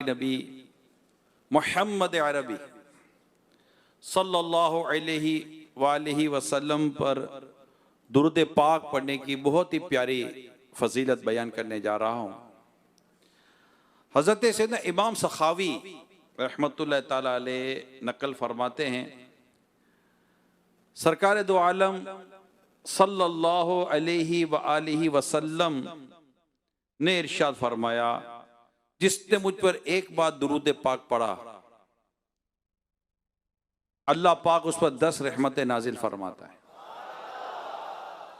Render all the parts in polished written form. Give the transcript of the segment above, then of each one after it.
नबी मोहम्मद अरबी सल्लल्लाहु अलैहि वसल्लम पर दुरूद पाक पढ़ने की बहुत ही प्यारी फजीलत बयान करने जा रहा हूँ। हज़रत सैयदना इमाम सखावी रहमतुल्लाह ताला अलैह नकल फरमाते हैं, सरकार दो आलम सल्लल्लाहु अलैहि वसल्लम ने इरशाद फरमाया, जिसने मुझ पर एक बार दुरूद पाक पढ़ा अल्लाह पाक उस पर 10 रहमतें नाजिल फरमाता है,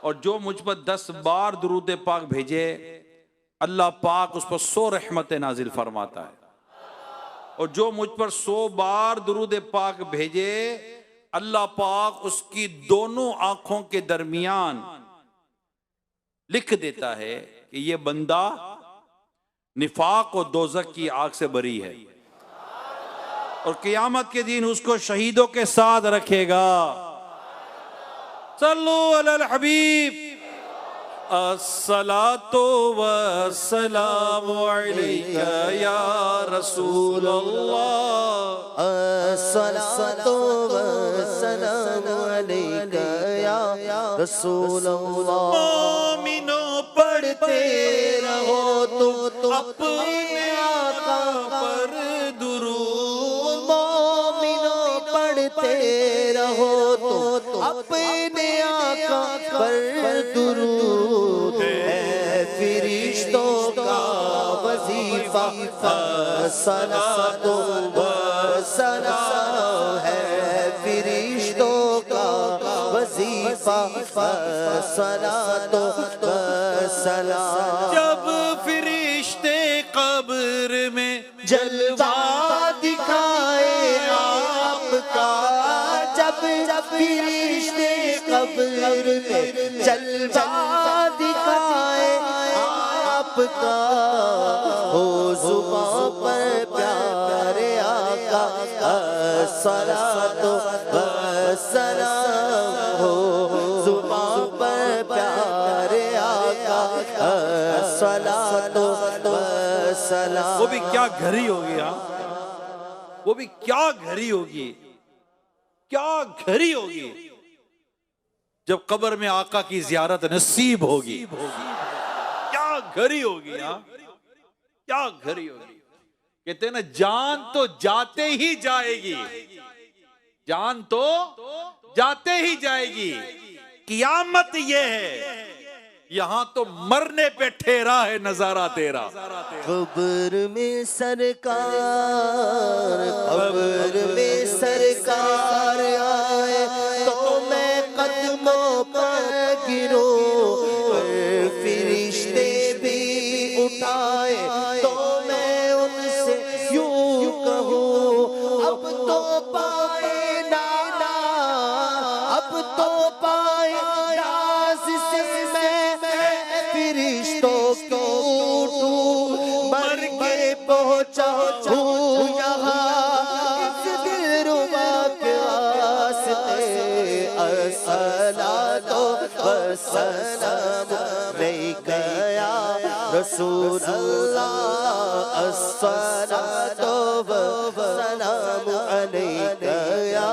और जो मुझ पर 10 बार दुरूद पाक भेजे अल्लाह पाक उस पर 100 रहमतें नाजिल फरमाता है, और जो मुझ पर 100 बार दुरूद पाक भेजे अल्लाह पाक उसकी दोनों आंखों के दरमियान लिख देता है कि ये बंदा निफाक और दोज़ख की आग से बरी है, और क़यामत के दिन उसको शहीदों के साथ रखेगा। सल्लु अलल हबीब अस्सलातु वस्सलामु अलैका या रसूल अल्लाह, अस्सलातु वस्सलामु अलैका या रसूल अल्लाह। मोमिनो पढ़ते रहो तुम अपने आका पर दुरूद, मोमिनो पढ़ते रहो तुम अपने आका पर दुरूद। है फरिश्तों का वजीफा सलातो वसलाम, है फरिश्तों का वजीफा सलातो वसलाम। जब फरिश्ते कब्र में जलवा दिखाए आपका, जब फरिश्ते कब्र में जलवा दिखाए आपका, हो जुबां पर प्यारे आका सलातो वसलाम, हो जुबां पर प्यारे आका सलातो वसलाम। वो भी क्या घड़ी होगी, वो भी क्या घड़ी होगी, क्या घड़ी होगी जब कब्र में आका की जियारत नसीब होगी। क्या घड़ी होगी, क्या घड़ी होगी। कहते हैं ना, जान तो जाते ही जाएगी, जान तो जाते ही जाएगी, क़यामत ये है यहाँ तो मरने पे ठहरा है नजारा तेरा। कब्र में सरकार, कब्र में सरकार आए तो मैं कदमों पर गिरूं, फरिश्ते भी उठाए तो मैं उनसे यूं कहूं, अब तो पाए नाना, अब तो पाए नाज से मैं फरिश्तों को उठूं, मर के पहुंचा हूँ यहाँ इस दिलरुबा के वास्ते। अस्सलातो वस्सलाम अलैका या रसूल अल्लाह, अस्सलातो वस्सलाम अलैका या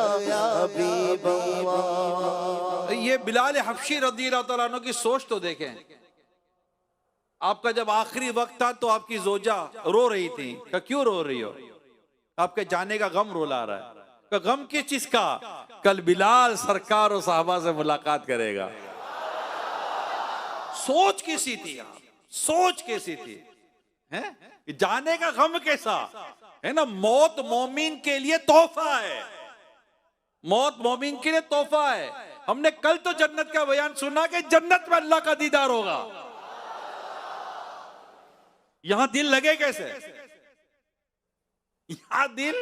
हबीब अल्लाह। ये बिलाल हबशी रज़ियल्लाहु तआला अन्हु की सोच तो देखें। आपका जब आखिरी वक्त था तो आपकी जोजा रो रही थी, क्या क्यों रो रही हो? आपके जाने का गम रुला रहा है। का गम किस चीज का? कल बिलाल सरकार और साहबा से मुलाकात करेगा। सोच कैसी थी आप, सोच कैसी थी, हैं? जाने का गम कैसा है ना। मौत मोमिन के लिए तोहफा है, मौत मोमिन के लिए तोहफा है। हमने कल तो जन्नत का बयान सुना कि जन्नत में अल्लाह का दीदार होगा। यहां दिल लगे कैसे, यहां दिल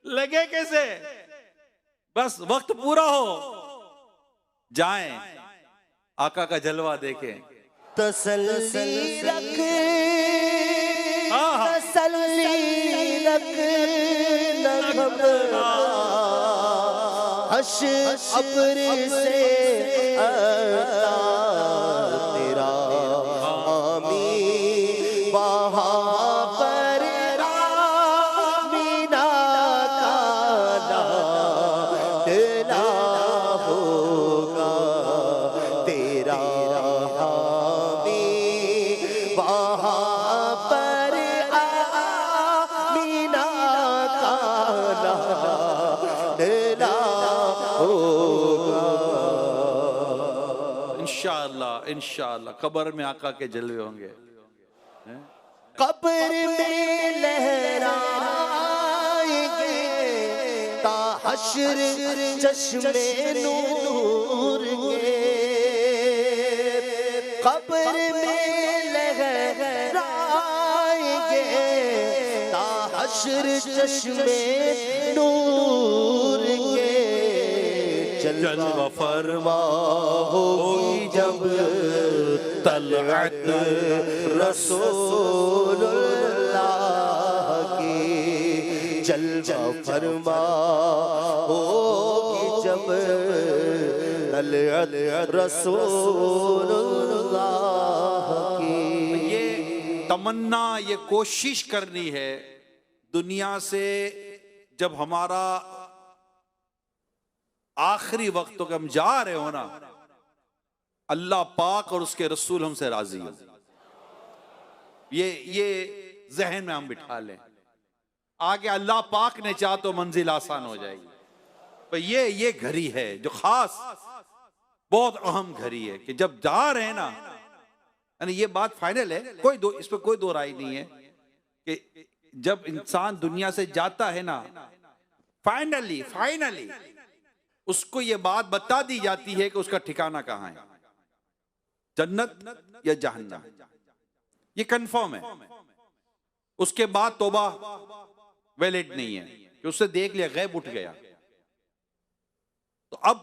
लगे कैसे? बस वक्त पूरा हो जाएं, आका का जलवा देखें। तसल्ली रख, तसल्ली रख, न घबरा, अब्र से आता तेरा आमी वहाँ पर इंशाअल्लाह कब्र में आका के जलवे होंगे। कब्र में लहराएंगे ता हश्र चश्मे नूर के, कब्र में लहराएंगे ता हश्र चश्मे नूर के। जलवा फरमा होगी जब तलअत रसूलुल्लाह की, जलवा फरमा होगी जब तलअत रसूलुल्लाह की। ये तमन्ना, ये कोशिश करनी है दुनिया से, जब हमारा आखिरी वक्त तक हम जा रहे हो ना, अल्लाह पाक और उसके रसूल हमसे राजी हो। ये जहन में हम बिठा लें। आगे अल्लाह पाक ने चाहा तो मंजिल आसान हो जाएगी। पर ये घड़ी है जो खास बहुत अहम घड़ी है कि जब जा रहे हैं ना, यानी ये बात फाइनल है, इस पर कोई दो राय नहीं है कि जब इंसान दुनिया से जाता है ना, फाइनली उसको ये बात बता दी जाती है कि उसका ठिकाना कहां है, जन्नत या जहन्नम, ये कंफर्म है। उसके बाद तौबा वैलिड नहीं है कि उससे देख लिया गैब उठ गया। तो अब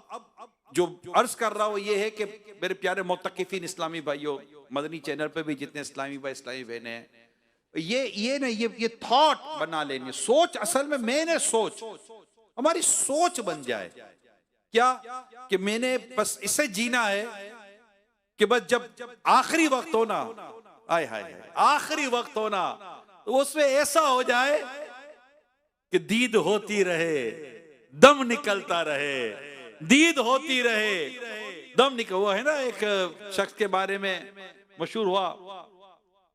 जो अर्ज कर रहा हूं ये है कि मेरे प्यारे मुत्तकिफीन इस्लामी भाइयों, मदनी चैनल पे भी जितने इस्लामी भाई इस्लामी बहने हैं, ये थॉट बना लेनी, सोच, असल में मैंने सोच, हमारी सोच बन जाए क्या कि मैंने बस इसे जीना है कि बस जब आखिरी वक्त हो ना, आय हाय आखिरी वक्त हो ना, तो उसमें ऐसा हो जाए कि दीद होती रहे, दम निकलता रहे, दीद होती रहे, दम निकल। वो है ना एक शख्स के बारे में मशहूर हुआ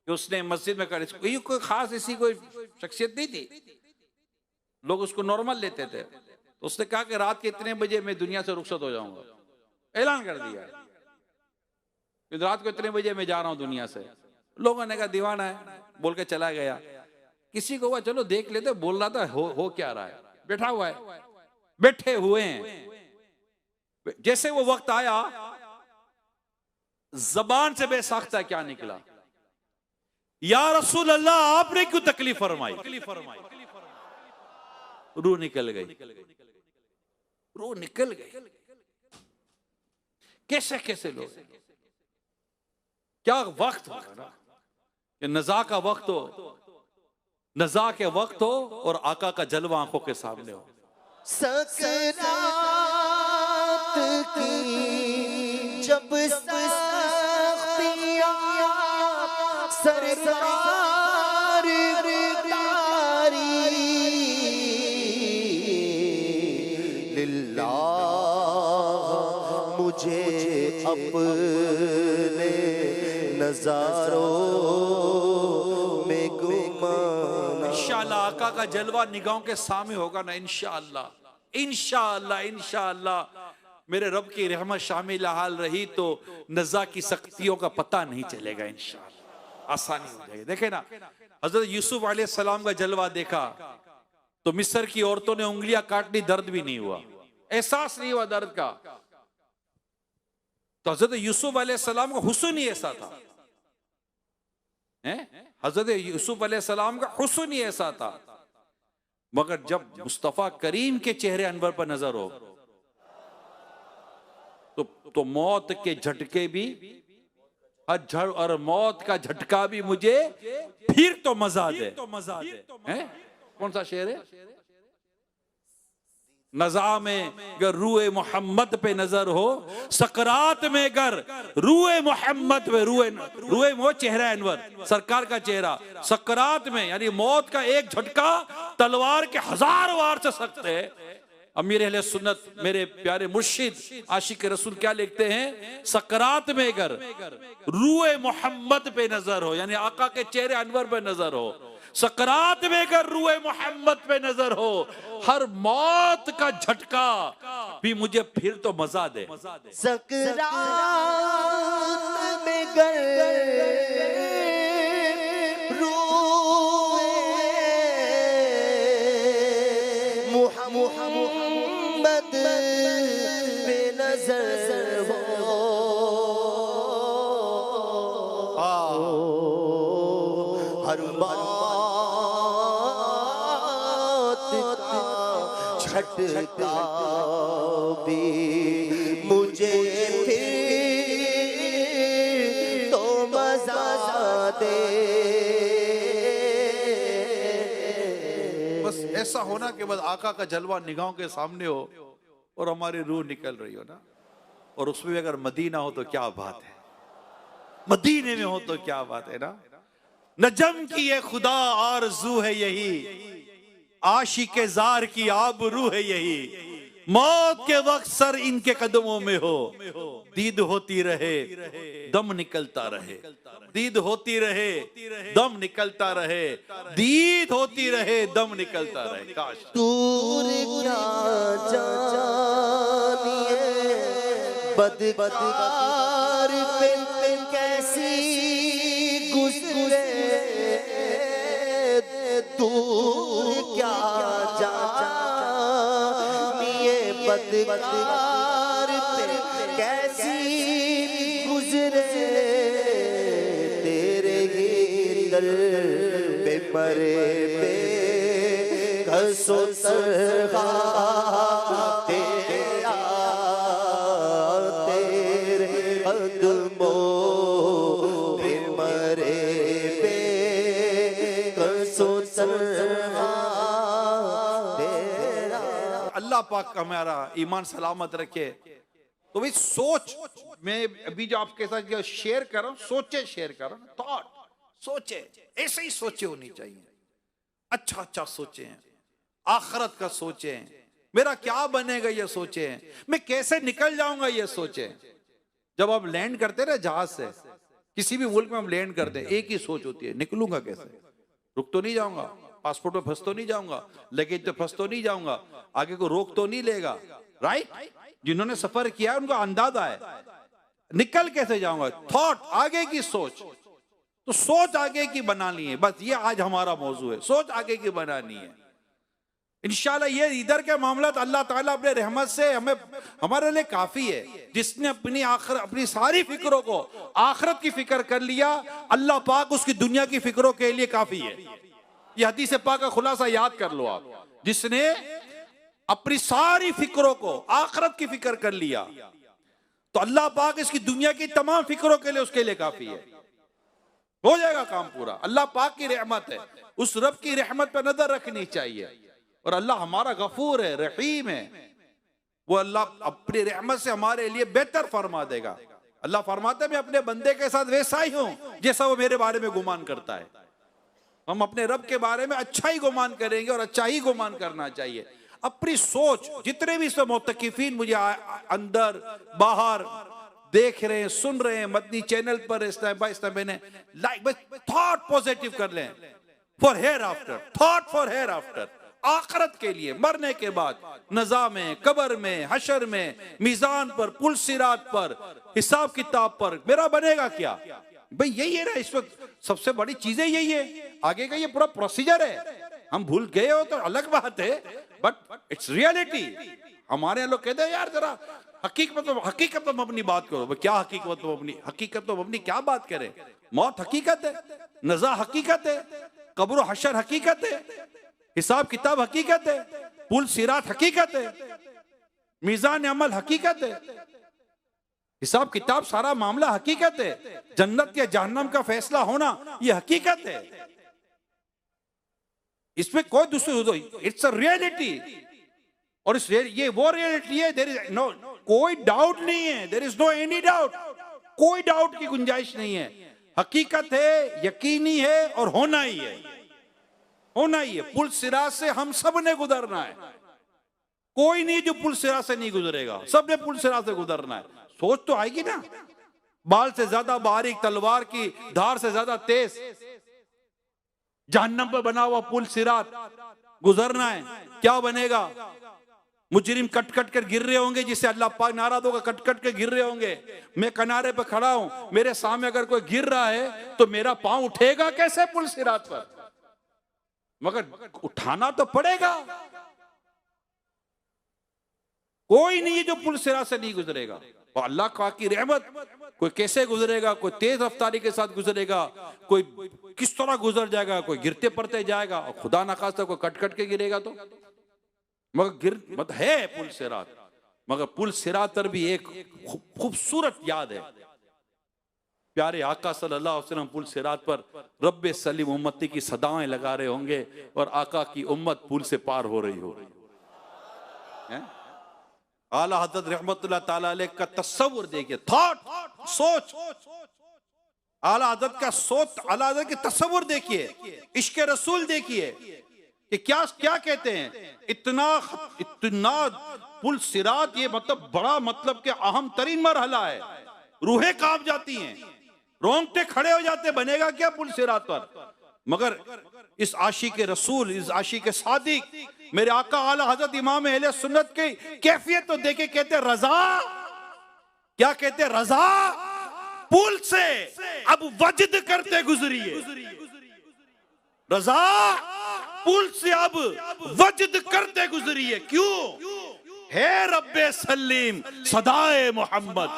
कि उसने मस्जिद में कर, कोई खास ऐसी कोई शख्सियत नहीं थी, लोग उसको नॉर्मल लेते थे। तो उसने कहा कि रात के इतने बजे मैं दुनिया से रुखसत हो जाऊंगा, ऐलान कर दिया कि रात को इतने बजे मैं जा रहा हूं दुनिया से। लोगों ने कहा दीवाना है, बोल के चला गया। किसी को हुआ चलो देख लेते, बोल रहा था हो क्या रहा है, बैठा हुआ है, बैठे हुए हैं। जैसे वो वक्त आया, जबान से बेसाख्ता क्या निकला, या रसूल अल्लाह आपने क्यों तकलीफ फरमाई। रूह निकल गई, रूह निकल गई। कैसे कैसे लोग, क्या वक्त हो ना कि नज़ा का वक्त हो, नज़ा के वक्त हो और आका का जलवा आंखों के सामने हो। सकरात की जब सख्तियां सरकार तारी, लिल्लाह मुझे अपने नजारों में गुमान। इंशाअल्लाह आका का जलवा निगाहों के सामने होगा ना, इंशाअल्लाह इंशाअल्लाह इंशाअल्लाह। मेरे रब की रहमत शामिल हाल रही तो नज़ा की सख्तियों का पता नहीं चलेगा, इंशाअल्लाह आसानी हो जाएगी। देखे ना हजरत यूसुफ अलैहिस्सलाम का जलवा देखा तो मिस्र की औरतों ने उंगलियां काट ली, दर्द भी नहीं हुआ, एहसास नहीं हुआ दर्द का। तो हजरत यूसुफ अलैहिस्सलाम का हुस्न ही ऐसा था, हजरत यूसुफ अलैहिस्सलाम का हुस्न ही ऐसा था। मगर जब मुस्तफा करीम के चेहरे अनवर पर नजर हो तो मौत के झटके भी, और मौत का झटका भी मुझे फिर तो मजा दे। कौन सा शेर है? नज़ा में अगर रूए मोहम्मद पे नजर हो, सकरात में अगर रूए मोहम्मद पे, रूए वो चेहरा अनवर सरकार का चेहरा, सकरात में यानी मौत का एक झटका तलवार के 1000 वार से सकते हैं। अमीर अहले सुन्नत मेरे प्यारे मुर्शिद आशिक रसूल क्या लिखते हैं, सकरात में अगर रूए मोहम्मद पे नजर हो यानी आका के चेहरे अनवर पे नजर हो, सकरात में अगर रूए मोहम्मद पे नजर हो, हर मौत का झटका भी मुझे फिर तो मजा दे। सकरात में गर मोहम्मद पे नजर हो, हर बात का झटका भी मुझे फिर तो मजा दे। बस ऐसा होना कि बस आका का जलवा निगाहों के सामने हो और हमारी रूह निकल रही हो ना, और उसमें भी अगर मदीना हो तो क्या बात है, मदीने में हो तो क्या बात है ना। नजम की ये खुदा आरज़ू है यही, आशिक़े ज़ार की आबरू है यही, मौत के वक्त सर इनके कदमों में हो, दीद होती रहे दम निकलता रहे, दीद होती रहे दम निकलता रहे, दीद होती रहे दम निकलता रहे। काश दूर क्या जानिए बदकार पे कैसी गुजरे, दूर क्या जानिए बदकार पे कैसी गुजरे, तेरे ही दर पे मरे पे कसो सरहा तेरा, तेरे कदमों पे मरे पे कसो सरहा तेरा। अल्लाह पाक हमारा ईमान सलामत रखे। तो भाई सोच, मैं अभी जो आपके साथ जो शेयर कर रहा हूं, सोचे शेयर कर रहा हूं, थॉट सोचे, ऐसे ही सोचे होनी चाहिए, अच्छा अच्छा सोचे, आखरत का सोचे, मेरा क्या बनेगा ये सोचे, मैं कैसे निकल जाऊंगा ये सोचे। जब आप लैंड करते ना जहाज से, किसी भी मुल्क में हम लैंड करते हैं, एक ही सोच होती है, निकलूंगा कैसे, रुक तो नहीं जाऊंगा, पासपोर्ट में फंस तो नहीं जाऊंगा, लगेज पे फंस तो नहीं जाऊंगा, आगे को रोक तो नहीं लेगा, राइट। जिन्होंने सफर किया उनको अंदाजा है, निकल कैसे जाऊंगा, थॉट, आगे की सोच। तो सोच आगे की बनानी है, बस ये आज हमारा मौजू है, सोच आगे की बनानी है। इंशाल्लाह ये इधर के मामला अल्लाह ताला अपने रहमत से हमें, हमारे लिए काफी है। जिसने अपनी सारी फिक्रों को आखिरत की फिक्र कर लिया, अल्लाह पाक उसकी दुनिया की फिक्रों के लिए काफी है। ये हदीस पाक का खुलासा याद कर लो आप, जिसने अपनी सारी फिक्रों को आखिरत की फिक्र कर लिया तो अल्लाह पाक इसकी दुनिया की तमाम फिक्रों के लिए उसके लिए काफी है, हो जाएगा काम पूरा। अल्लाह पाक की रहमत है, उस रब की रहमत पर नजर रखनी चाहिए। और अल्लाह हमारा गफूर है, रहीम है, वो अल्लाह अपनी रहमत से हमारे लिए बेहतर फरमा देगा। अल्लाह फरमाता है मैं अपने बंदे के साथ वैसा ही हूं जैसा वो मेरे बारे में गुमान करता है। हम अपने रब के बारे में अच्छा ही गुमान करेंगे और अच्छा ही गुमान करना चाहिए। अपनी सोच, जितने भी इसमें मुतकिफीन मुझे अंदर बाहर देख रहे हैं, सुन रहे हैं, मदनी चैनल पर इस टाइम मैंने लाइक बस थॉट पॉजिटिव कर लें, for hereafter, thought for hereafter, आखिरत के लिए, मरने के बाद नज़ा में, कब्र में, हशर में, मीजान पर, पुल सिरात पर, हिसाब किताब पर मेरा बनेगा क्या। भाई यही है ना, इस वक्त सबसे बड़ी चीजें यही है, आगे का ये पूरा प्रोसीजर है। हम भूल गए हो तो अलग बात है, बट इट्स रियलिटी। हमारे यहाँ लोग कहते हैं यार जरा हकीकत तो अपनी बात करो। क्या हकीकत तो अपनी क्या बात करें। मौत हकीकत है, नज़ा हकीकत है, कब्र हशर हकीकत है, हिसाब किताब हकीकत है, पुल सिरात हकीकत है, मीजान अमल हकीकत है, हिसाब किताब सारा मामला हकीकत है, जन्नत या जहन्नम का फैसला होना यह हकीकत है। इसमें कोई दूसरी, इट्स अ रियलिटी। और ये वो रियलिटी है, देयर इज नो, कोई डाउट नहीं है, there is no any doubt, कोई डाउट की गुंजाइश नहीं है। हकीकत है, यकीनी है और होना ही है, होना ही है। पुल सिरात से हम सब ने गुजरना है, कोई नहीं जो पुल सिरात से नहीं गुजरेगा, सब ने पुल सिरात से गुजरना है। सोच तो आएगी ना, बाल से ज्यादा बारीक, तलवार की धार से ज्यादा तेज, जहन्नम पर बना हुआ पुल सिरात गुजरना है, क्या बनेगा। मुजरिम कट कट कर गिर रहे होंगे, जिससे अल्लाह पाक नाराज होगा, कट कट के गिर रहे होंगे। मैं किनारे पे खड़ा हूं, मेरे सामने अगर कोई गिर रहा है तो मेरा पांव उठेगा कैसे पुल सिरात पर? मगर उठाना तो पड़ेगा। कोई नहीं है जो पुल सिरात से नहीं गुजरेगा। और अल्लाह की रहमत, कोई कैसे गुजरेगा, कोई तेज रफ्तारी के साथ गुजरेगा, कोई किस तरह गुजर जाएगा, कोई गिरते पड़ते जाएगा, और खुदा ना खास्ता कोई कट कट के गिरेगा तो। मगर मत है पुल सिरात, मगर पुल सिरात पर भी एक खूबसूरत याद है। प्यारे आका सल्लल्लाहु अलैहि वसल्लम पुल सिरात पर रब्बे सलीम उम्मती की सदाएं लगा रहे होंगे और आका की उम्मत पुल से पार हो रही हो। आला हज़रत रहमतुल्लाह ताला अलैह का तस्वुर देखिए, थॉट, सोच, आला हज़रत का सोच, आला हज़रत की तस्वुर देखिए, इश्क रसूल देखिए कि क्या क्या कहते हैं। इतना पुल सिरात, ये मतलब बड़ा, मतलब कि अहम तरीन मरहला है। रूहें कांप जाती हैं, रोंगटे खड़े हो जाते, बनेगा क्या पुल सिरात पर। मगर इस आशिक रसूल, इस आशिक सादिक, मेरे आका आला हज़रत इमाम अहले सुन्नत की कैफियत तो देखे, कहते रजा, क्या कहते, रजा पुल से अब वजद करते गुजरिए। रजा पुल से अब वजद करते गुजरिए। क्यों? है रब्बे सलीम सदाए मोहम्मद,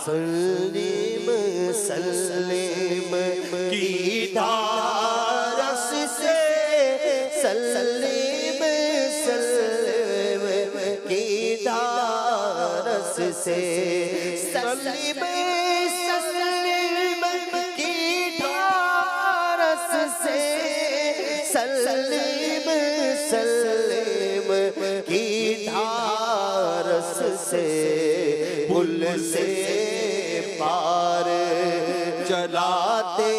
सलीम सलीम की धारस से, सलीम सलीम की धारस से, सलीम सलीम की धारस से, सलीम सलीम की धारस से, पुल से पार चलाते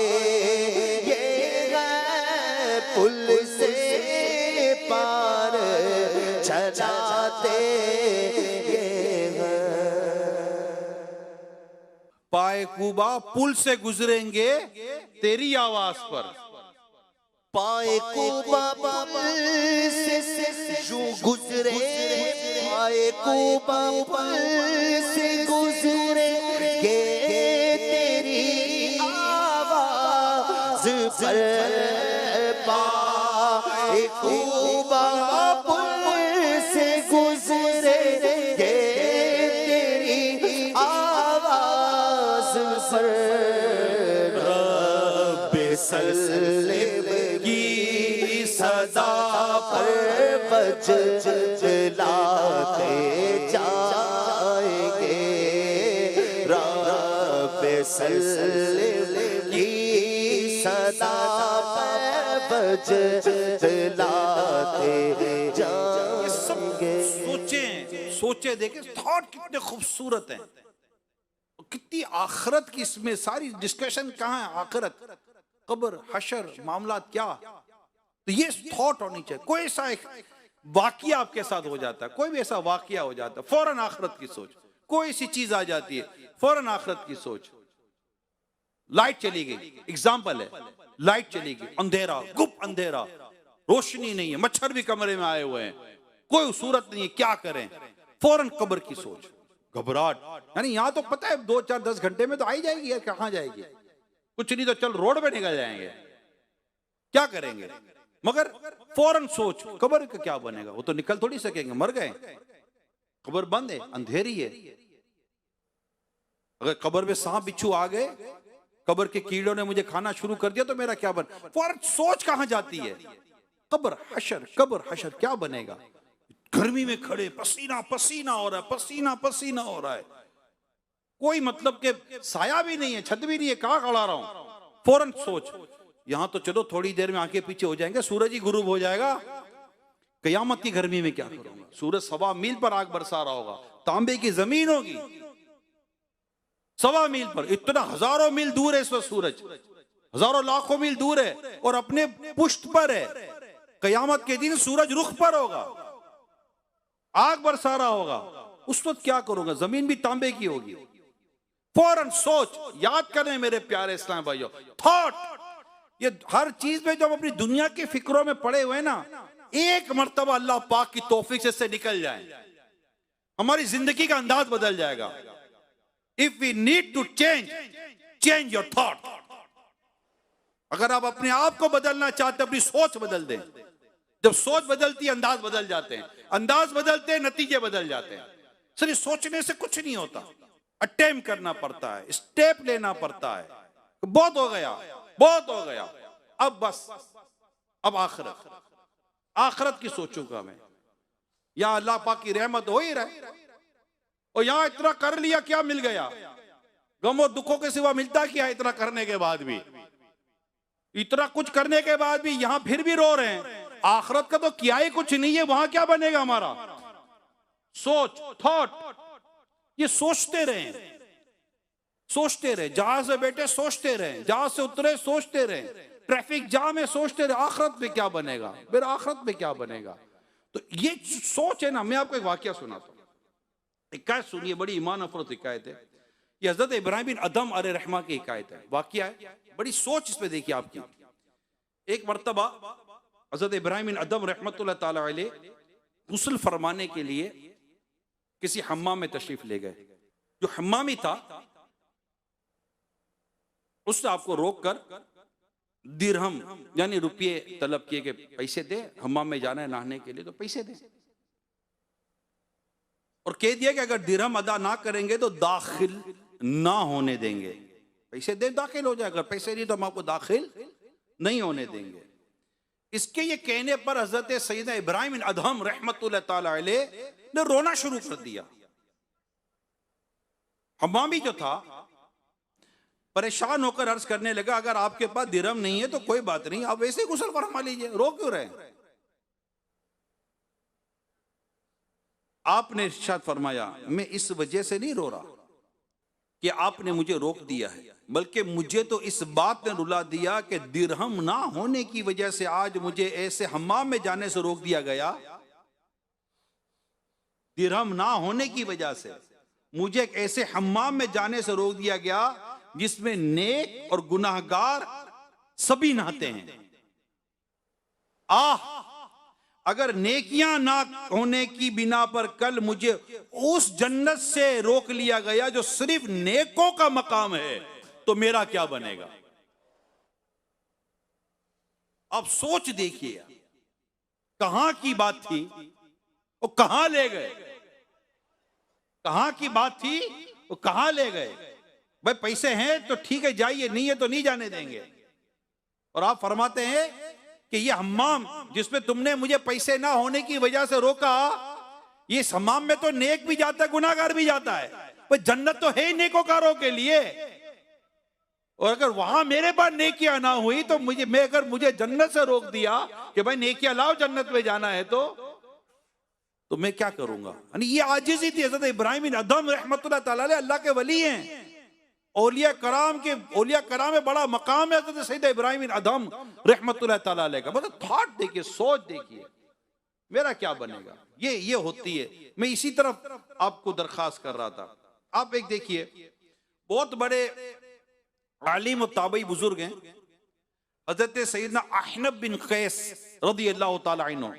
ये है, पुल से पार चलाते ये है। पाए कूबा पुल से गुजरेंगे तेरी आवाज पर। पाए कूबा पुल से जो गुजरे, पाए कूबा पुल से गुजरे के तेरी आवाज पर। पाए कूबा पुल से गुजरे के तेरी आवाज पर। रब्बे सल्लिम की सदा पर वजलाते जाएंगे। रब्बे सल्लिम की सदा पर वजलाते जाएंगे। सोचे देखे, थॉट कितने खूबसूरत हैं, कितनी आखिरत की इसमें सारी डिस्कशन कहाँ है। आखिरत, कब्र, हशर, मामला क्या, तो ये थॉट होनी चाहिए। कोई ऐसा एक वाकया आपके साथ हो जाता है, कोई भी ऐसा वाकया हो जाता है, फौरन आखिरत की सोच। कोई सी चीज आ जाती है, फौरन आखिरत की सोच। लाइट चली गई, एग्जाम्पल है, लाइट चली गई, अंधेरा, गुप अंधेरा, रोशनी नहीं है, मच्छर भी कमरे में आए हुए हैं, कोई सूरत नहीं है, क्या करें? फौरन कब्र की सोच, घबराहट। यानी यहां तो पता है 2, 4, 10 घंटे में तो आई जाएगी यार, कहां जाएगी, कुछ नहीं तो चल रोड पे निकल जाएंगे, क्या करेंगे? मगर फौरन सोच, कब्र का क्या बनेगा? वो तो निकल थोड़ी सकेंगे, मर गए, कब्र बंद है, अंधेरी है। अगर कब्र में सांप बिच्छू आ गए, कब्र के कीड़ों ने मुझे खाना शुरू कर दिया तो मेरा क्या बन? फौरन सोच कहां जाती है? कब्र हशर, कब्र हशर, क्या बनेगा? गर्मी में खड़े, पसीना पसीना हो रहा है, पसीना पसीना हो रहा है, कोई मतलब के साया भी नहीं है, छत भी नहीं है, कहां खड़ा रहा हूं? फौरन सोच, यहां तो चलो थोड़ी देर में आंखें पीछे हो जाएंगे, सूरज ही गुरूब हो जाएगा, कयामत की गर्मी में क्या करूंगा? सूरज 1.25 मील पर आग बरसा रहा होगा, तांबे की जमीन होगी 1.25 मील पर, इतना हजारों मील दूर है इस वक्त सूरज, हजारों लाखों मील दूर है और अपने पुष्ट पर है। कयामत के दिन सूरज रुख पर होगा, आग बरसा रहा होगा, उस वक्त क्या करूंगा? जमीन भी तांबे की होगी। फौरन सोच, याद करें मेरे प्यारे इस्लाम भाइयों, थॉट, ये हर चीज में जब अपनी दुनिया की फिक्रों में पड़े हुए ना, एक मर्तबा अल्लाह पाक की तौफीक से इससे निकल जाए, हमारी जिंदगी का अंदाज बदल जाएगा। If we need to change your thought. अगर आप अपने आप को बदलना चाहते, अपनी सोच बदल दें। जब सोच बदलती है अंदाज बदल जाते हैं, अंदाज बदलते हैं नतीजे बदल जाते हैं। सिर्फ सोचने से कुछ नहीं होता, अटेम्प्ट करना पड़ता है, स्टेप लेना पड़ता है। बहुत हो गया, बहुत हो गया, अब बस, अब आखिरत की सोचूंगा मैं। या अल्लाह पाक की रहमत हो ही रहे, और यहां इतना कर लिया, क्या मिल गया? गम और दुखों के सिवा मिलता क्या? इतना करने के बाद भी, इतना कुछ करने के बाद भी यहां फिर भी रो रहे हैं। आखिरत का तो किया ही कुछ नहीं है, वहां क्या बनेगा हमारा? सोच, थॉट, ये सोचते रहे, सोचते रहे। जहां से बैठे सोचते रहे, जहां से उतरे सोचते रहे, ट्रैफिक जाम में सोचते रहे, आखिरत में क्या बनेगा, फिर आखिरत में क्या बनेगा। तो ये सोच है ना। मैं आपको एक वाकया सुनाता हूं, हिकायत सुनिए, बड़ी ईमान अफरोज हिकायत है। ये हजरत इब्राहिम बिन अदम अलैहिर्रहमा की हिकायत है, वाकया है, बड़ी सोच इसमें देखिए आपकी। एक मर्तबा हजरत इब्राहिम बिन अदम रहमतुल्लाह ताला अलैह गुस्ल फरमाने के लिए किसी हम्माम में तशरीफ ले गए। जो हम्मामी था उसने आपको रोक कर दिरहम यानी रुपये तलब किए कि पैसे दे, हम्माम में जाना है नहाने के लिए तो पैसे दे, और कह दिया कि अगर दिरहम अदा ना करेंगे तो दाखिल ना होने देंगे। पैसे दे दाखिल हो जाए, अगर पैसे नहीं तो हम आपको दाखिल नहीं होने देंगे। इसके ये कहने पर हजरत सैयदना इब्राहिम बिन अदहम रहमतुल्लाह ताला अलैह ने रोना शुरू कर दिया। हम्मामी जो था परेशान होकर अर्ज करने लगा, अगर आपके पास दिरहम नहीं है तो कोई बात नहीं, आप वैसे ही गुस्ल फरमा लीजिए, रो क्यों रहे? आपने इरशाद फरमाया, मैं इस वजह से नहीं रो रहा कि आपने मुझे रोक दिया है, बल्कि मुझे तो इस बात ने रुला दिया कि दिरहम ना होने की वजह से आज मुझे ऐसे हम्माम में जाने से रोक दिया गया। दिरहम ना होने की वजह से मुझे एक ऐसे हम्माम में जाने से रोक दिया गया जिसमें नेक और गुनाहगार सभी नहाते हैं। अगर नेकियां ना होने की बिना पर कल मुझे उस जन्नत से रोक लिया गया जो सिर्फ नेकों का मकाम है, तो मेरा क्या बनेगा? अब सोच देखिए, कहां की बात थी वो कहां ले गए, कहां की बात थी वो कहां ले गए। भाई पैसे हैं तो ठीक है जाइए, नहीं है तो नहीं जाने देंगे। और आप फरमाते हैं कि ये हम्माम जिसमें तुमने मुझे पैसे ना होने की वजह से रोका, ये हम्माम में तो नेक भी जाता है, गुनाहगार भी जाता है। भाई जन्नत तो है ही नेकोकारों के लिए, और अगर वहां मेरे पास नेकियां ना हुई तो अगर मुझे जन्नत से रोक दिया कि भाई नेकियां लाओ जन्नत में जाना है, तो मैं क्या करूंगा? यानी ये आजिज़ी थी हज़रत इब्राहिम बिन अदम रहमतुल्लाह ताला अलैह, अल्लाह के वली हैं। औलिया कराम में बड़ा मकाम है हज़रत सैयद इब्राहिम बिन अदम रहमतुल्लाह ताला अलैह का। मतलब थॉट देखिए, सोच देखिए, मेरा क्या बनेगा, ये होती है। मैं इसी तरफ आपको दरखास्त कर रहा था। आप एक देखिए, बहुत बड़े आलिम और ताबई बुजुर्ग हैं हज़रत सैयदना अहनब बिन कैस रज़ी अल्लाह ताला अन्हु।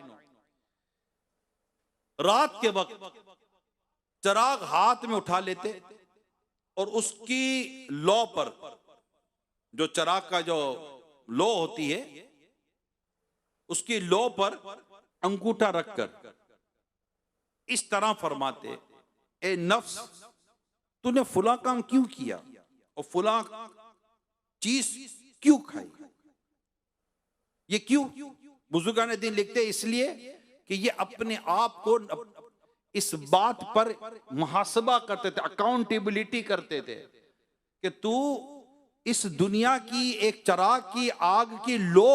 रात के वक्त चिराग हाथ में उठा लेते और उसकी लौ पर, जो चिराग का जो लौ होती है, उसकी लौ पर अंगूठा रखकर इस तरह फरमाते, ए नफ्स तूने फुला काम क्यों किया और फुला चीज क्यों खाई? ये क्यों? बुजुर्गान दिन लिखते इसलिए कि ये अपने आप को इस बात पर मुहासबा करते थे, अकाउंटेबिलिटी करते थे कि तू इस दुनिया की एक चिराग की आग की लो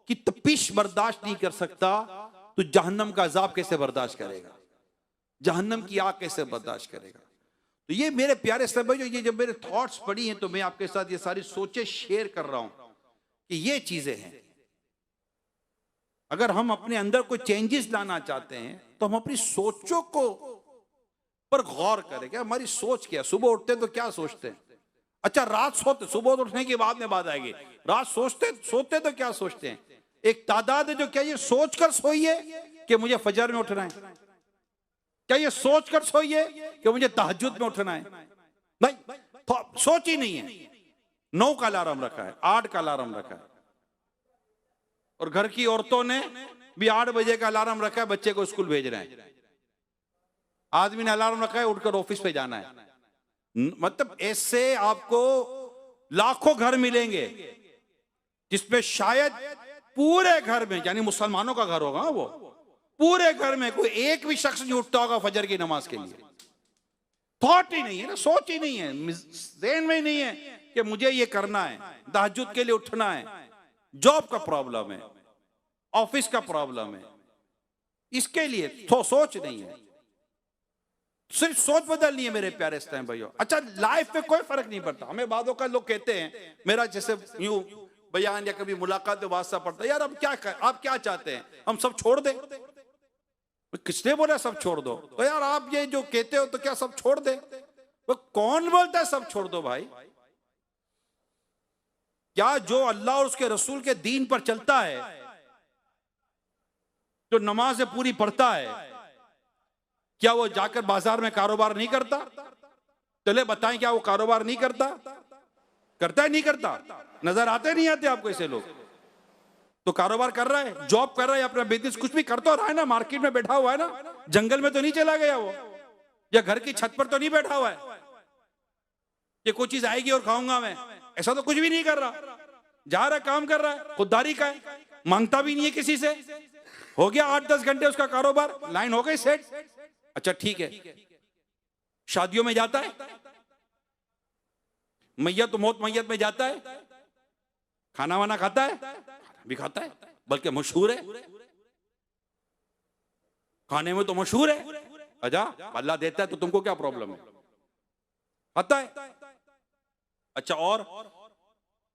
की तपिश बर्दाश्त नहीं कर सकता, तो जहन्नम का अजाब कैसे बर्दाश्त करेगा, जहन्नम की आग कैसे बर्दाश्त करेगा? तो ये मेरे प्यारे साहब, ये जब मेरे थॉट्स पड़ी हैं तो मैं आपके साथ ये सारी सोचें शेयर कर रहा हूं कि ये चीजें हैं। अगर हम अपने अंदर कोई चेंजेस लाना चाहते हैं तो हम अपनी सोचों को पर गौर करें कि हमारी सोच क्या, सुबह उठते हैं तो क्या सोचते हैं, अच्छा रात सोते, सुबह उठने की बाद में बात आएगी, रात सोते तो क्या सोचते हैं? एक तादाद है जो क्या ये सोचकर सोइए कि मुझे फजर में उठना है, क्या ये सोचकर सोइए कि मुझे तहज्जुद में उठना है? नहीं, तो सोच ही नहीं है। 9 का अलार्म रखा है, 8 का अलार्म रखा है, और घर की औरतों ने भी 8 बजे का अलार्म रखा है, बच्चे को स्कूल भेज रहे हैं। आदमी ने अलार्म रखा है उठकर ऑफिस पे जाना है। मतलब ऐसे आपको लाखों घर मिलेंगे जिसमें शायद पूरे घर में, यानी मुसलमानों का घर होगा वो, पूरे घर में कोई एक भी शख्स नहीं उठता होगा फजर की नमाज के लिए। थॉट ही नहीं है ना, सोच ही नहीं है, ज़हन में नहीं है कि मुझे ये करना है, तहज्जुद के लिए उठना है। जॉब का प्रॉब्लम है, ऑफिस का प्रॉब्लम है, इसके लिए तो सोच नहीं है। सिर्फ सोच बदलनी है मेरे प्यारे इस्लाम भाइयों। अच्छा लाइफ में कोई फर्क नहीं पड़ता। हमें बादों का लोग कहते हैं, मेरा जैसे यूं बयान या कभी मुलाकात में वास्ता पड़ता है, यार अब क्या कर, आप क्या चाहते हैं हम सब छोड़ दें? किसने बोला सब छोड़ दो? तो यार आप ये जो कहते हो तो क्या सब छोड़ दे? वो कौन बोलता है सब छोड़ दो भाई? क्या जो अल्लाह और उसके रसूल के दीन पर चलता है, जो नमाज पूरी पढ़ता है, क्या वो जाकर बाजार में कारोबार नहीं करता? चले बताएं, क्या वो कारोबार नहीं करता? करता है नहीं करता? नजर आते नहीं आते आपको ऐसे लोग? तो कारोबार कर रहा है, जॉब कर रहा है, अपना बिजनेस कुछ भी करता रहा है ना, मार्केट में बैठा हुआ है ना, जंगल में तो नहीं चला गया वो, या घर की छत पर तो नहीं बैठा हुआ है कि कोई चीज आएगी और खाऊंगा मैं, ऐसा तो कुछ भी नहीं कर रहा। जा रहा है, काम कर रहा है, खुददारी का है, मांगता भी नहीं है किसी से। हो गया 8-10 घंटे उसका कारोबार, लाइन हो गई सेट। अच्छा ठीक है, शादियों में जाता है, मैयत मौत मैयत में जाता है, खाना वाना खाता है, भी खाता है, बल्कि मशहूर है, खाने में तो मशहूर है। अच्छा अल्लाह देता है तो तुमको क्या प्रॉब्लम है? खाता है। अच्छा और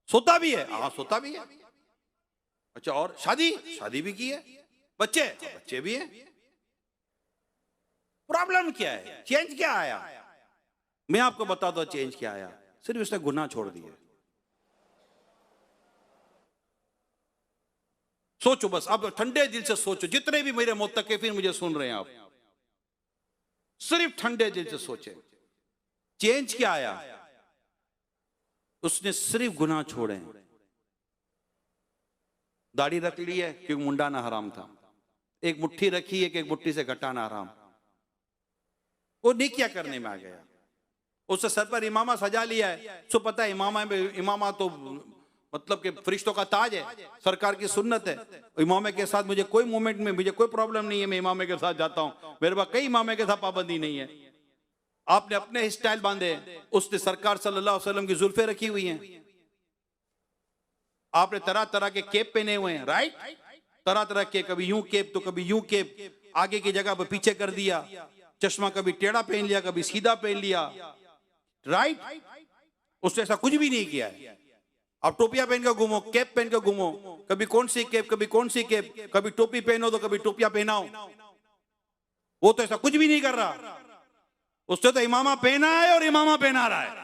सोता भी है? हाँ सोता भी है। अच्छा और शादी भी की है, बच्चे भी हैं। प्रॉब्लम क्या है? चेंज क्या आया? मैं आपको बता दो चेंज क्या आया। सिर्फ उसने गुनाह छोड़ दिए। सोचो बस, अब ठंडे दिल से सोचो, जितने भी मेरे मुत्तकिफीन मुझे सुन रहे हैं, आप सिर्फ ठंडे दिल से सोचे, चेंज क्या आया? उसने सिर्फ गुनाह छोड़े। दाढ़ी रख ली है क्योंकि मुंडाना हराम था, एक मुट्ठी रखी है कि एक मुट्ठी से घटाना हराम, वो नेकिया करने में आ गया। उससे सर पर इमामा सजा लिया है, सो पता है इमामा तो मतलब कि फरिश्तों का ताज है, सरकार की सुन्नत है। इमामे के साथ मुझे कोई मोमेंट में मुझे कोई प्रॉब्लम नहीं है, मैं इमामे के साथ जाता हूं, मेरे पास कई इमामे के साथ पाबंदी नहीं है। आपने अपने स्टाइल बांधे, उसने सरकार सल्लल्लाहु अलैहि वसल्लम की जुल्फे रखी हुई हैं, आपने तरह तरह के केप पहने हुए हैं, राइट, तरह तरह के, कभी यूं केप तो कभी यूं केप, आगे की जगह पर पीछे कर दिया, चश्मा कभी टेढ़ा पहन लिया कभी सीधा पहन लिया, राइट। उसने ऐसा कुछ भी नहीं किया है। आप टोपियां पहन के घूमो, कैप पहन के घूमो, कभी कौन सी कैप कभी कौन सी कैप, कभी टोपी पहनो तो कभी टोपियां पहनाओ, वो तो ऐसा कुछ भी नहीं कर रहा। उसने तो इमामा पहना है और इमामा पहना रहा है।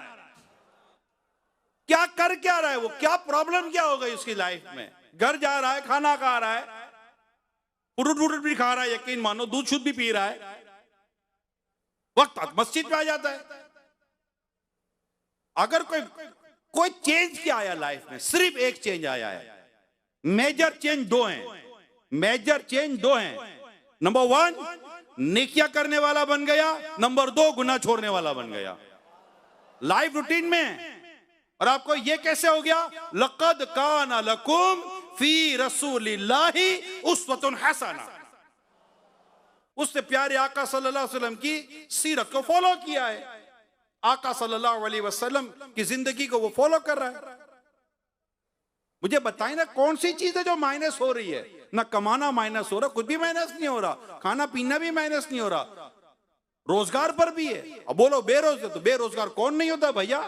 क्या कर क्या रहा है वो? क्या प्रॉब्लम क्या हो गई उसकी लाइफ में? घर जा रहा है, खाना खा रहा है, फ्रूट भी खा रहा है, यकीन मानो दूध शुद्ध भी पी रहा है, वक्त मस्जिद में आ जाता है। अगर कोई चेंज क्या आया लाइफ में? सिर्फ एक चेंज आया है। मेजर चेंज दो हैं, मेजर चेंज दो हैं। नंबर 1 नेकिया करने वाला बन गया, नंबर 2 गुनाह छोड़ने वाला बन गया लाइफ रूटीन में। और आपको ये कैसे हो गया? लक़द काना लकुम फी रसूलिल्लाहि उस्वतुन हसना। उसने प्यारे आका सल्लल्लाहु अलैहि वसल्लम की सीरत को फॉलो किया है, आका सल्लल्लाहु अलैहि वसल्लम की जिंदगी को वो फॉलो कर रहा है। मुझे बताइए ना, कौन सी चीज है जो माइनस हो रही है? ना कमाना माइनस हो रहा, कुछ भी माइनस नहीं हो रहा, खाना पीना भी माइनस नहीं हो रहा, रोजगार पर भी है। अब बोलो बेरोजगार, तो बेरोजगार कौन नहीं होता भैया?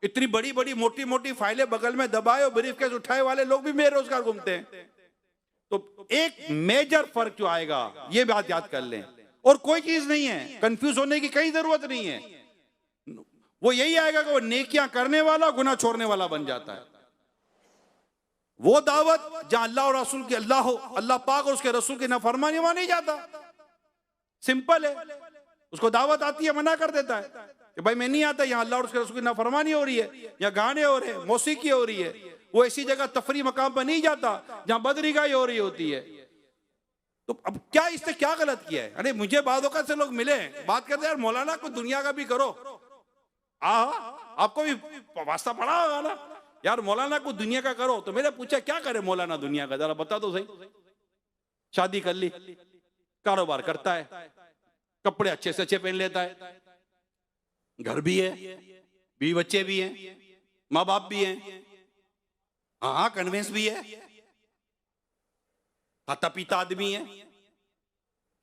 इतनी बड़ी बड़ी मोटी मोटी फाइलें बगल में दबाए और ब्रीफकेस उठाए वाले लोग भी बेरोजगार घूमते हैं। तो एक मेजर फर्क जो आएगा, ये बात याद कर लें, और कोई चीज नहीं है, कंफ्यूज होने की कई जरूरत नहीं है। वो यही आएगा कि वो नेकियां करने वाला गुनाह छोड़ने वाला बन जाता है। वो दावत जहां अल्लाह और रसूल की अल्लाह पाक और उसके रसूल की नाफरमानी वहां नहीं जाता। सिंपल है, उसको दावत आती है, मना कर देता है कि भाई मैं नहीं आता, यहाँ अल्लाह और उसके रसूल की नाफरमानी हो रही है, यहाँ गाने हो रहे हैं, मौसीकी हो रही है। वो ऐसी जगह तफरी मकाम पर नहीं जाता जहां बदरिगाही हो रही होती है। तो अब क्या इसने क्या गलत किया है? अरे मुझे बाद औक़ात से लोग मिले, बात करते यार मौलाना कुछ दुनिया का भी करो। आपको भी वास्ता पड़ा होगा ना यार, मौलाना कुछ दुनिया का करो। तो मैंने पूछा क्या करे मौलाना दुनिया का, जरा बता दो सही। शादी कर ली, कारोबार करता है, कपड़े अच्छे से अच्छे पहन लेता है, घर भी है, बीवी बच्चे भी हैं, माँ बाप भी हैं, हाँ कन्वेंस भी है, खाता पीता आदमी है,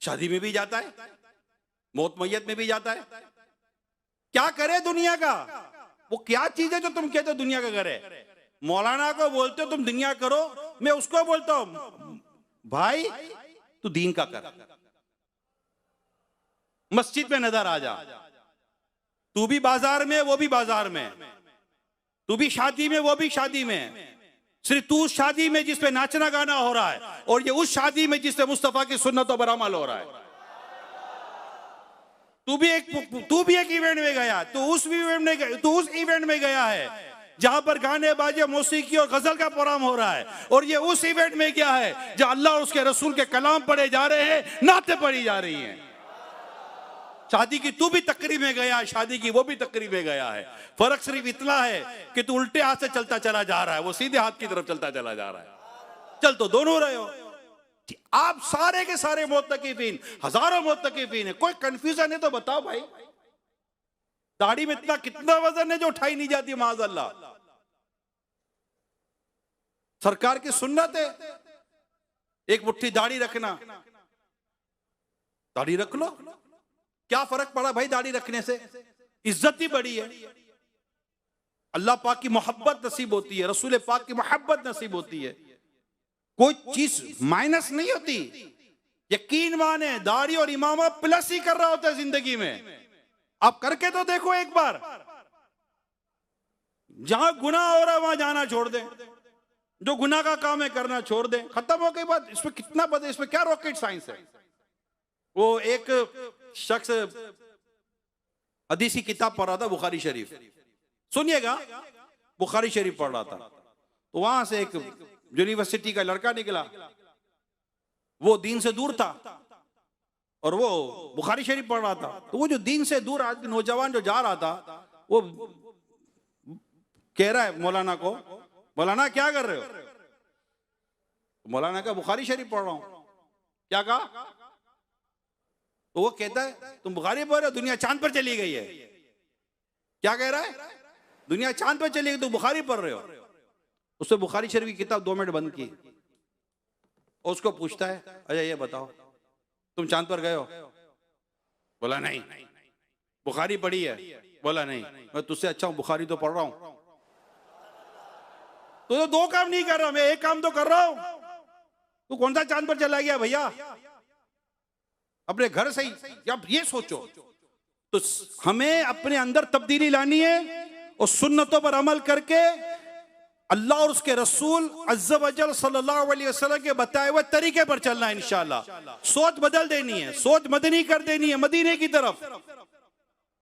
शादी में भी जाता है, मौत मैयत में भी जाता है। क्या करे दुनिया का? वो क्या चीज है जो तुम कहते हो दुनिया का करे? मौलाना को बोलते हो तुम दुनिया करो, मैं उसको बोलता हूं भाई तू दीन का कर। मस्जिद में नजर आ जा, तू भी बाजार में वो भी बाजार में, तू भी शादी में वो भी शादी में। सिर्फ तू उस शादी में जिसपे नाचना गाना हो रहा है, और ये उस शादी में जिसपे मुस्तफा की सुन्नतों पर अमल हो रहा है। तू भी एक इवेंट में गया, तू उस इवेंट में गया है जहां पर गाने बाजे मौसीकी और गजल का प्रोग्राम हो रहा है, और ये उस इवेंट में क्या है जहां अल्लाह और उसके रसूल के कलाम पढ़े जा रहे हैं, नाते पढ़ी जा रही हैं। शादी की तू भी तकरीब में गया, शादी की वो भी तकरीब में गया है। फर्क सिर्फ इतना है कि तू उल्टे हाथ से चलता चला जा रहा है, वो सीधे हाथ की तरफ चलता चला जा रहा है। चल तो दोनों रहे हो। आप सारे के सारे मुत्तकीफीन, हजारों मुत्तकीफीन है, कोई कंफ्यूजन है तो बताओ भाई। दाढ़ी में इतना कितना वजन है जो उठाई नहीं जाती माज़अल्लाह। सरकार की सुन्नत है एक मुट्ठी दाढ़ी रखना, दाढ़ी रख लो, क्या फर्क पड़ा भाई दाढ़ी रखने से? इज्जत ही बड़ी है, अल्लाह पाक की मोहब्बत नसीब होती है, रसूल पाक की मोहब्बत नसीब होती है, कोई चीज माइनस नहीं होती। यकीन माने दाढ़ी और इमामा प्लस ही कर रहा होता है जिंदगी में। आप करके तो देखो एक बार, जहां गुनाह हो रहा है वहां जाना छोड़ दें, जो गुनाह का काम है करना छोड़ दें, खत्म हो गई बात। इसमें कितना बदल, इसमें क्या रॉकेट साइंस है? वो एक शख्स हदीसी किताब पढ़ रहा था, बुखारी शरीफ, सुनिएगा, बुखारी शरीफ पढ़ रहा था, तो वहां से एक यूनिवर्सिटी का लड़का निकला, वो दीन से दूर था और वो बुखारी शरीफ पढ़ रहा था। तो वो जो दीन से दूर आदमी नौजवान जो जा रहा था, वो कह रहा है मौलाना को, मौलाना क्या कर रहे हो? मौलाना का बुखारी शरीफ पढ़ रहा हूं। क्या कहा? तो वो कहता है तुम बुखारी पढ़ रहे हो, दुनिया चांद पर चली गई है। क्या कह रहा है? दुनिया चांद पर चली गई, तुम बुखारी पढ़ रहे हो। उसने बुखारी शरीफ की किताब 2 मिनट बंद की और उसको पूछता है, अच्छा ये बताओ तुम चांद पर गए हो? बोला नहीं। बुखारी पढ़ी है? बोला नहीं। मैं तुझसे अच्छा हूं, बुखारी तो पढ़ रहा हूं। तो 2 काम नहीं कर रहा, मैं एक काम तो कर रहा हूं। तू कौन सा चांद पर चला गया भैया? अपने घर से ही आप ये सोचो। तो हमें अपने अंदर तब्दीली लानी है और सुन्नतों पर अमल करके अल्लाह और उसके रसूल अज़्ज़ा वजल सल्लल्लाहु अलैहि वसल्लम के बताए हुए तरीके पर चलना है। इंशाअल्लाह सोच बदल देनी है, सोच मदनी कर देनी है, मदीने की तरफ।